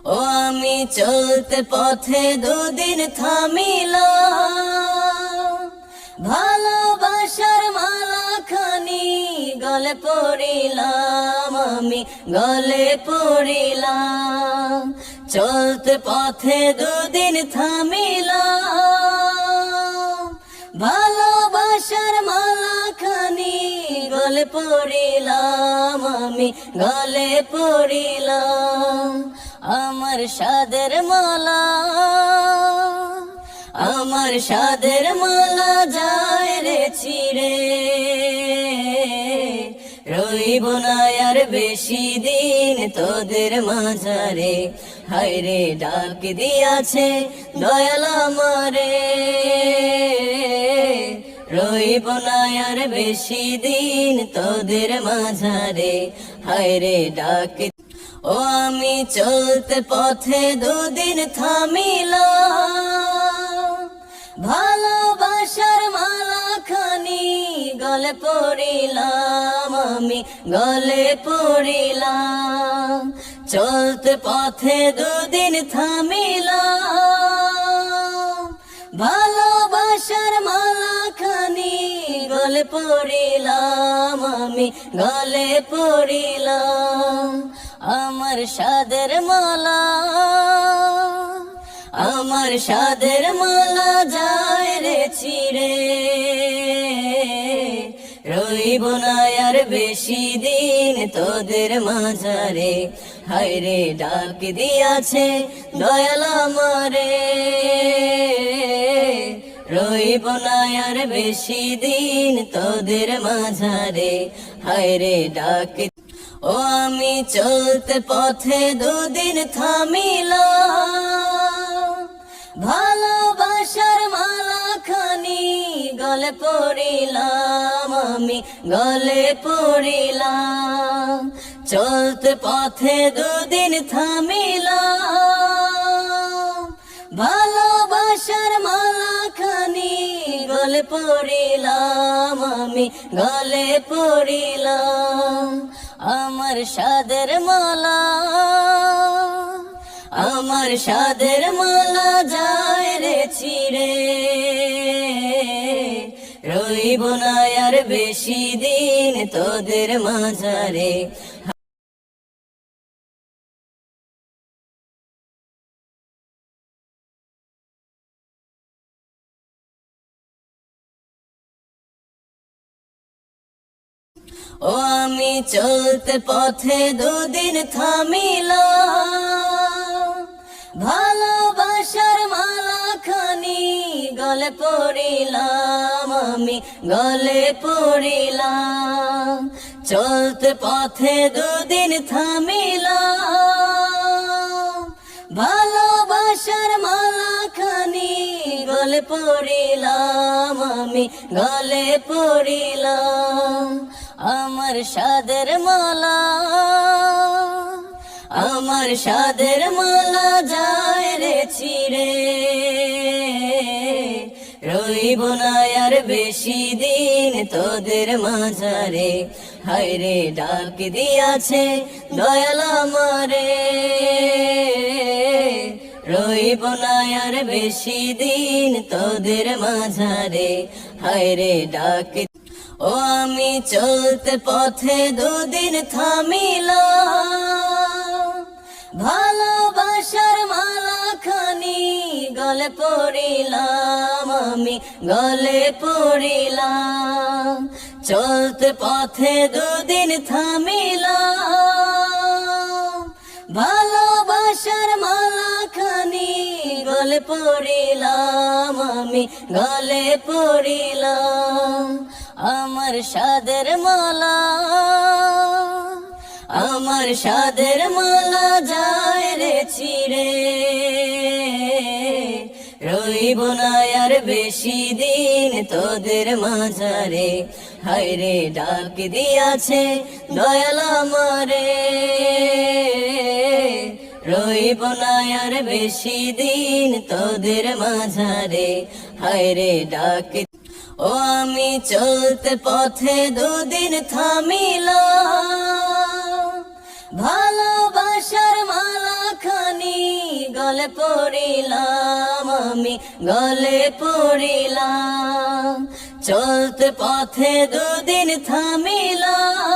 ও আমি চলতে পথে দুদিন থামিলাম, ভালোবাসার মালাখানি গলে পড়িলাম, আমি গলে পড়িলাম। চলতে পথে দুদিন থামিলাম, ভালোবাসার মালাখানি গলে পড়িলাম, আমি গলে পড়িলাম। আমার সাদের মালা, আমার সাদের মালা যায় রে ছিড়ে, রইব না আর বেশি দিন তোদের মাঝারে। হায়রে ডাক দিয়াছে দয়াল আমারে, রইব না আর বেশি দিন তোদের মাঝারে। হায়রে ডাক, ও আমি চলতে পথে দুদিন থামিলাম, ভালোবাসার মালাখানি গলে পড়িলাম, আমি গলে পড়িলাম। চলতে পথে দুদিন থামিলাম, ভালোবাসার মালাখানি গলে পড়িলাম, আমি গলে পড়িলাম। আমার সাদের মালা, আমার সাদের মালা যায় রে ছিড়ে, রইব না আর বেশি দিন তোদের মাঝারে। হায়রে ডাক দিয়াছে দয়াল আমারে, রইব না আর বেশি দিন তোদের মাঝারে। হায়রে ডাক, ও আমি চলতে পথে দুদিন থামিলাম, ভালোবাসার মালাখানি গলে পড়িলাম, আমি গলে পড়িলাম। চলতে পথে দুদিন থামিলাম, ভালোবাসার মালাখানি গলে পড়িলাম, আমি গলে পড়িলাম। আমার সাদের মালা, আমার সাদের মালা যায় রে ছিড়ে, রইব না আর বেশি দিন তোদের মাঝারে। ও আমি চলতে পথে দুদিন থামিলাম, ভালোবাসার মালাখানি গলে পড়িলাম, আমি গলে পড়িলাম। চলতে পথে দুদিন থামিলাম, ভালোবাসার মালাখানি গলে পড়িলাম, আমি গলে পড়িলাম। আমার সাদের মালা, আমার সাদের মালা যায় রে ছিড়ে, রইব না আর বেশি দিন তোদের মাঝারে। হায়রে ডাক দিয়াছে দয়াল আমারে, রইব না আর বেশি দিন তোদের মাঝারে। হায়রে ডাক, ও আমি চলতে পথে দুদিন থামিলাম, ভালোবাসার মালাখানি গলে পড়িলাম, আমি গলে পড়িলাম। চলতে পথে দুদিন থামিলাম, ভালোবাসার মালাখানি গলে পড়িলাম, আমি গলে পড়িলাম। আমার সাদের মালা, আমার সাদের মালা যায় রে ছিড়ে, রইব না আর বেশি দিন তোদের মাঝারে। হায়রে ডাক দিয়াছে দয়াল আমারে, রইব না আর বেশি দিন তোদের মাঝারে। হায়রে ডাক, ও আমি চলতে পথে দুদিন থামিলাম, ভালোবাসার মালাখানি গলে পড়িলাম, আমি গলে পড়িলাম। চলতে পথে দুদিন থামিলাম,